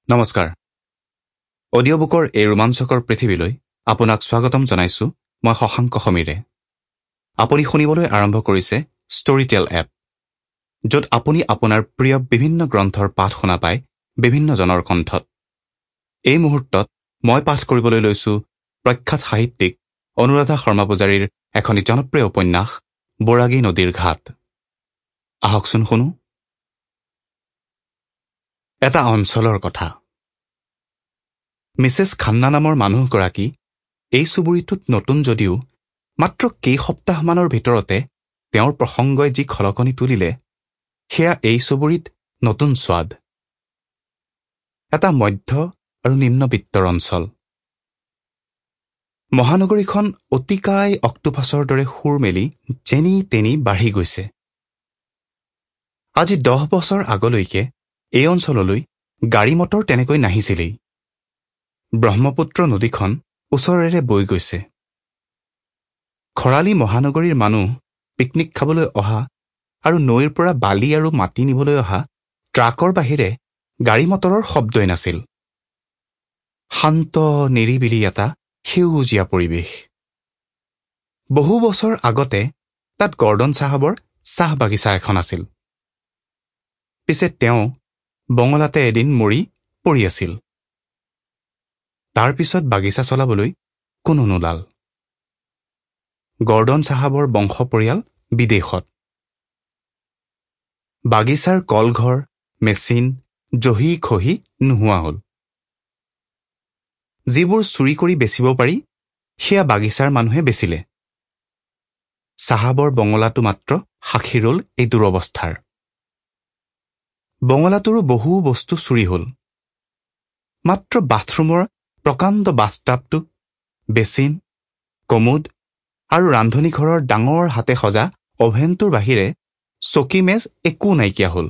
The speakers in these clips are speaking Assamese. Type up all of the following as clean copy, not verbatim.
নমস্কাৰ। অডিঅ' বুকৰ এই ৰোমাঞ্চকৰ পৃথিৱীলৈ আপোনাক স্বাগতম জনাইছোঁ। মই শশাংক সমীৰে। আপুনি শুনিবলৈ আৰম্ভ কৰিছে ষ্টৰীটেল এপ, য'ত আপুনি আপোনাৰ প্ৰিয় বিভিন্ন গ্ৰন্থৰ পাঠ শুনা পায় বিভিন্নজনৰ কণ্ঠত। এই মুহূৰ্তত মই পাঠ কৰিবলৈ লৈছোঁ প্ৰখ্যাত সাহিত্যিক অনুৰাধা শৰ্মা পূজাৰীৰ এখনি জনপ্ৰিয় উপন্যাস বৰাগী নদীৰ ঘাট। আহকচোন শুনো। এটা অঞ্চলৰ কথা। মিছেছ খান্না নামৰ মানুহগৰাকী এই চুবুৰীটোত নতুন যদিও মাত্ৰ কেইসপ্তাহমানৰ ভিতৰতে তেওঁৰ প্ৰসংগই যি খলকনি তুলিলে, সেয়া এই চুবুৰীত নতুন স্বাদ। এটা মধ্য আৰু নিম্নবিত্তৰ অঞ্চল। মহানগৰীখন অতিকায় অক্টোপাছৰ দৰে সুৰ মেলি যেনি তেনি বাঢ়ি গৈছে। আজি 10 বছৰ আগলৈকে এই অঞ্চললৈ গাড়ী মটৰ তেনেকৈ নাহিছিলেই। ব্ৰহ্মপুত্ৰ নদীখন ওচৰেৰে বৈ গৈছে। খৰালি মহানগৰীৰ মানুহ পিকনিক খাবলৈ অহা আৰু নৈৰ পৰা বালি আৰু মাটি নিবলৈ অহা ট্ৰাকৰ বাহিৰে গাড়ী মটৰৰ শব্দই নাছিল। শান্ত নিৰিবিলি এটা সেউজীয়া পৰিৱেশ। বহু বছৰ আগতে তাত গৰ্ডন চাহাবৰ চাহ বাগিচা এখন আছিল। পিছে তেওঁ বঙলাতে এদিন মৰি পৰি আছিল। তাৰ পিছত বাগিচা চলাবলৈ কোনো নোলাল। গৰ্ডন চাহাবৰ বংশ পৰিয়াল বিদেশত। বাগিচাৰ কলঘৰ, মেচিন, জহি খহি নোহোৱা হ'ল। যিবোৰ চুৰি কৰি বেচিব পাৰি, সেয়া বাগিচাৰ মানুহে বেচিলে। চাহাবৰ বঙলাটো মাত্ৰ সাক্ষী ৰল এই দুৰৱস্থাৰ। বঙলাটোৰো বহু বস্তু চুৰি হ'ল। মাত্ৰ বাথৰুমৰ প্ৰকাণ্ড বাথটাবটো, বেচিন, কমোড আৰু ৰান্ধনীঘৰৰ ডাঙৰ হাতে সজা অভেনটোৰ বাহিৰে চকী মেজ একো নাইকিয়া হ'ল।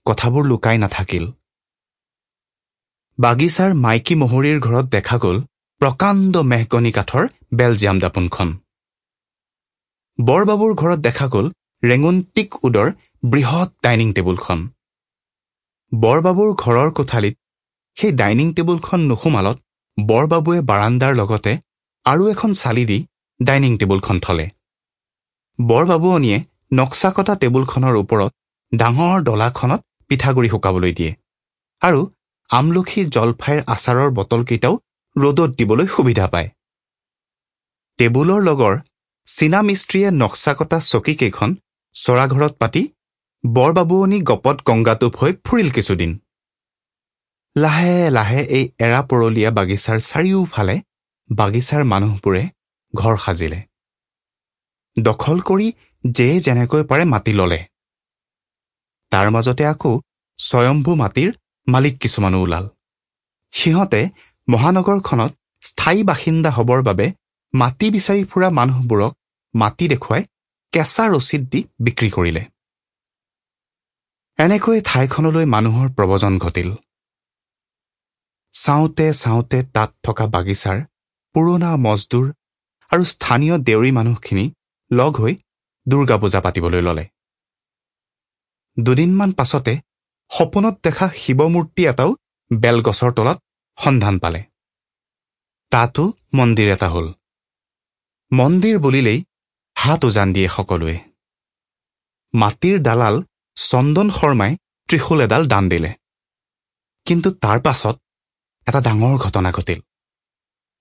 কথাবোৰ লুকাই নাথাকিল। বাগিচাৰ মাইকী মহৰীৰ ঘৰত দেখা গ'ল প্ৰকাণ্ড মেহগনি কাঠৰ বেলজিয়াম দাপোনখন। বৰবাবুৰ ঘৰত দেখা গ'ল ৰেঙুন টিক উডৰ বৃহৎ ডাইনিং টেবুলখন। বৰবাবুৰ ঘৰৰ কোঠালিত সেই ডাইনিং টেবুলখন নোসোমালত বৰবাবুৱে বাৰাণ্ডাৰ লগতে আৰু এখন চালি দি ডাইনিং টেবুলখন থলে। বৰবাবুৱনীয়ে নক্সা কটা টেবুলখনৰ ওপৰত ডাঙৰ ডলাখনত পিঠাগুৰি শুকাবলৈ দিয়ে আৰু আমলখি জলফাইৰ আচাৰৰ বটলকেইটাও ৰ'দত দিবলৈ সুবিধা পায়। টেবুলৰ লগৰ চীনা মিস্ত্ৰীয়ে নক্সা কটা চকীকেইখন চৰাঘৰত পাতি বৰবাবুৱনী গপত গংগাটোপ হৈ ফুৰিল কিছুদিন। লাহে লাহে এই এৰাপৰলীয়া বাগিচাৰ চাৰিওফালে বাগিচাৰ মানুহবোৰে ঘৰ সাজিলে। দখল কৰি যে যেনেকৈ পাৰে মাটি ললে। তাৰ মাজতে আকৌ স্বয়ম্ভু মাটিৰ মালিক কিছুমানো ওলাল। সিহঁতে মহানগৰখনত স্থায়ী বাসিন্দা হবৰ বাবে মাটি বিচাৰি ফুৰা মানুহবোৰক মাটি দেখুৱাই কেঁচা ৰচিদ দি বিক্ৰী কৰিলে। এনেকৈ ঠাইখনলৈ মানুহৰ প্ৰব্ৰজন ঘটিল। চাওঁতে চাওঁতে তাত থকা বাগিচাৰ পুৰণা মজদুৰ আৰু স্থানীয় দেউৰী মানুহখিনি লগ হৈ দুৰ্গা পূজা পাতিবলৈ ল'লে। দুদিনমান পাছতে সপোনত দেখা শিৱ মূৰ্তি এটাও বেলগছৰ তলত সন্ধান পালে। তাতো মন্দিৰ এটা হ'ল। মন্দিৰ বুলিলেই হাত উজান দিয়ে সকলোৱে। মাটিৰ দালাল চন্দন শৰ্মাই ত্ৰিশূল এডাল দান দিলে। কিন্তু তাৰ পাছত এটা ডাঙৰ ঘটনা ঘটিল।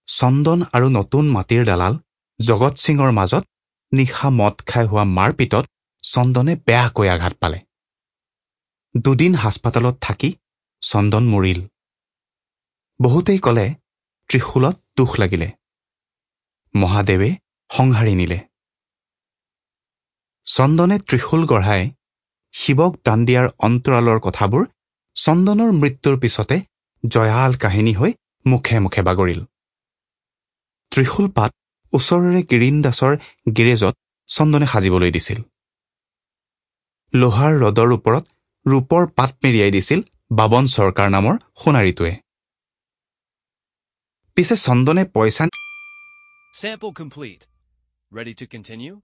চন্দন আৰু নতুন মাটিৰ দালাল জগত সিঙৰ মাজত নিশা মদ খাই হোৱা মাৰপিটত চন্দনে বেয়াকৈ আঘাত পালে। দুদিন হাস্পাতালত থাকি চন্দন মৰিল। বহুতেই ক'লে ত্ৰিশূলত দুখ লাগিলে। মহাদেৱে সংহাৰি নিলে। চন্দনে ত্ৰিশূল গঢ়াই শিৱক দান দিয়াৰ অন্তৰালৰ কথাবোৰ চন্দনৰ মৃত্যুৰ পিছতে জয়াল কাহিনী হৈ মুখে মুখে বাগৰিল। ত্ৰিশূল পাত ওচৰৰে গিৰিন দাসৰ গেৰেজত চন্দনে সাজিবলৈ দিছিল। লোহাৰ ৰদৰ ওপৰত ৰূপৰ পাত মেৰিয়াই দিছিল বাবন চৰকাৰ নামৰ সোণাৰীটোৱে। পিছে চন্দনে পইচা Sample complete. Ready to continue?